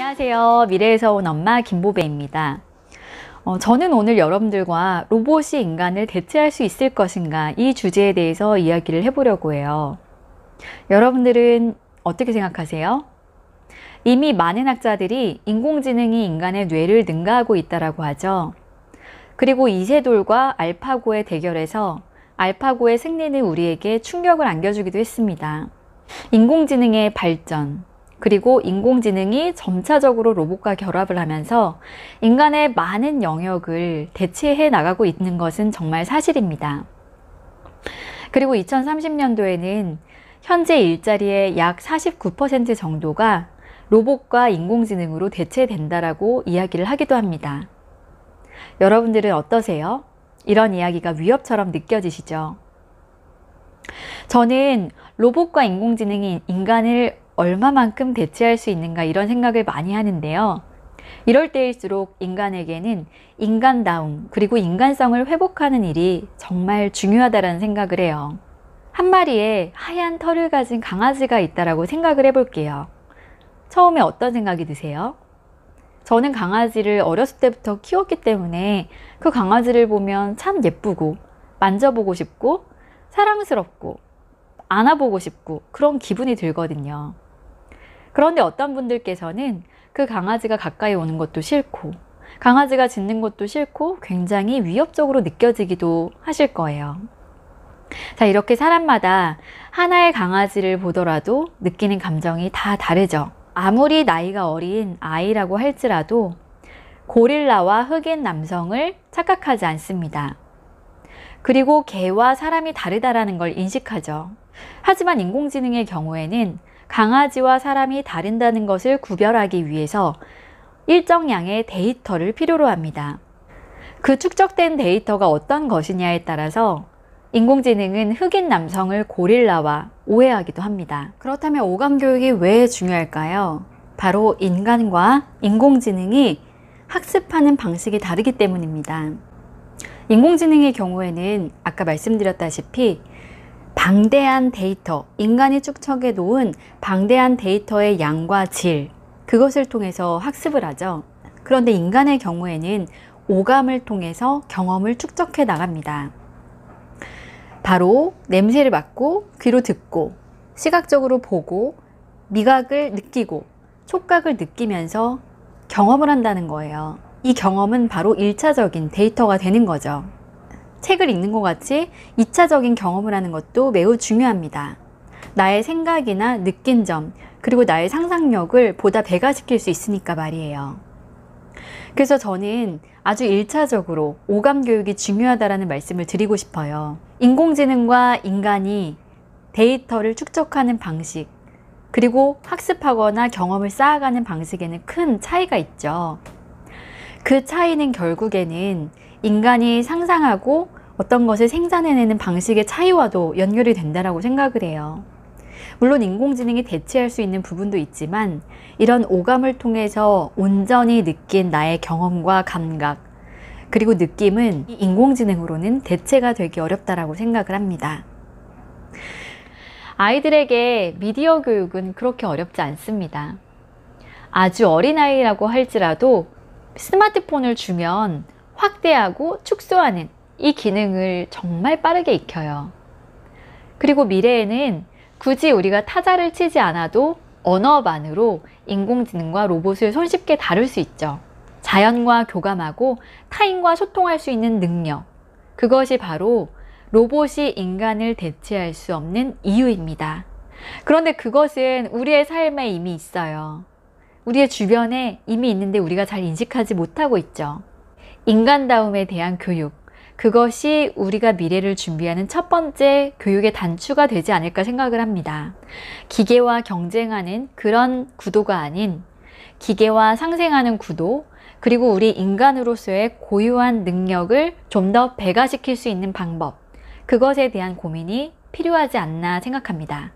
안녕하세요. 미래에서 온 엄마 김보배입니다. 저는 오늘 여러분들과 로봇이 인간을 대체할 수 있을 것인가 이 주제에 대해서 이야기를 해보려고 해요. 여러분들은 어떻게 생각하세요? 이미 많은 학자들이 인공지능이 인간의 뇌를 능가하고 있다고 하죠. 그리고 이세돌과 알파고의 대결에서 알파고의 승리는 우리에게 충격을 안겨주기도 했습니다. 인공지능의 발전, 그리고 인공지능이 점차적으로 로봇과 결합을 하면서 인간의 많은 영역을 대체해 나가고 있는 것은 정말 사실입니다. 그리고 2030년도에는 현재 일자리의 약 49% 정도가 로봇과 인공지능으로 대체된다라고 이야기를 하기도 합니다. 여러분들은 어떠세요? 이런 이야기가 위협처럼 느껴지시죠? 저는 로봇과 인공지능이 인간을 얼마만큼 대체할 수 있는가 이런 생각을 많이 하는데요. 이럴 때일수록 인간에게는 인간다움 그리고 인간성을 회복하는 일이 정말 중요하다는 생각을 해요. 한 마리의 하얀 털을 가진 강아지가 있다라고 생각을 해볼게요. 처음에 어떤 생각이 드세요? 저는 강아지를 어렸을 때부터 키웠기 때문에 그 강아지를 보면 참 예쁘고 만져보고 싶고 사랑스럽고 안아보고 싶고 그런 기분이 들거든요. 그런데 어떤 분들께서는 그 강아지가 가까이 오는 것도 싫고 강아지가 짖는 것도 싫고 굉장히 위협적으로 느껴지기도 하실 거예요. 자, 이렇게 사람마다 하나의 강아지를 보더라도 느끼는 감정이 다 다르죠. 아무리 나이가 어린 아이라고 할지라도 고릴라와 흑인 남성을 착각하지 않습니다. 그리고 개와 사람이 다르다라는 걸 인식하죠. 하지만 인공지능의 경우에는 강아지와 사람이 다른다는 것을 구별하기 위해서 일정량의 데이터를 필요로 합니다. 그 축적된 데이터가 어떤 것이냐에 따라서 인공지능은 흑인 남성을 고릴라와 오해하기도 합니다. 그렇다면 오감 교육이 왜 중요할까요? 바로 인간과 인공지능이 학습하는 방식이 다르기 때문입니다. 인공지능의 경우에는 아까 말씀드렸다시피 방대한 데이터, 인간이 축적해 놓은 방대한 데이터의 양과 질, 그것을 통해서 학습을 하죠. 그런데 인간의 경우에는 오감을 통해서 경험을 축적해 나갑니다. 바로 냄새를 맡고, 귀로 듣고, 시각적으로 보고, 미각을 느끼고, 촉각을 느끼면서 경험을 한다는 거예요. 이 경험은 바로 1차적인 데이터가 되는 거죠. 책을 읽는 것 같이 2차적인 경험을 하는 것도 매우 중요합니다. 나의 생각이나 느낀 점, 그리고 나의 상상력을 보다 배가시킬 수 있으니까 말이에요. 그래서 저는 아주 1차적으로 오감 교육이 중요하다는 말씀을 드리고 싶어요. 인공지능과 인간이 데이터를 축적하는 방식, 그리고 학습하거나 경험을 쌓아가는 방식에는 큰 차이가 있죠. 그 차이는 결국에는 인간이 상상하고 어떤 것을 생산해내는 방식의 차이와도 연결이 된다고 생각을 해요. 물론 인공지능이 대체할 수 있는 부분도 있지만 이런 오감을 통해서 온전히 느낀 나의 경험과 감각 그리고 느낌은 인공지능으로는 대체가 되기 어렵다고 생각을 합니다. 아이들에게 미디어 교육은 그렇게 어렵지 않습니다. 아주 어린아이라고 할지라도 스마트폰을 주면 확대하고 축소하는 이 기능을 정말 빠르게 익혀요. 그리고 미래에는 굳이 우리가 타자를 치지 않아도 언어만으로 인공지능과 로봇을 손쉽게 다룰 수 있죠. 자연과 교감하고 타인과 소통할 수 있는 능력, 그것이 바로 로봇이 인간을 대체할 수 없는 이유입니다. 그런데 그것은 우리의 삶에 이미 있어요. 우리의 주변에 이미 있는데 우리가 잘 인식하지 못하고 있죠. 인간다움에 대한 교육, 그것이 우리가 미래를 준비하는 첫 번째 교육의 단추가 되지 않을까 생각을 합니다. 기계와 경쟁하는 그런 구도가 아닌 기계와 상생하는 구도, 그리고 우리 인간으로서의 고유한 능력을 좀 더 배가시킬 수 있는 방법, 그것에 대한 고민이 필요하지 않나 생각합니다.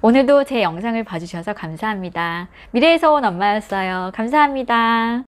오늘도 제 영상을 봐주셔서 감사합니다. 미래에서 온 엄마였어요. 감사합니다.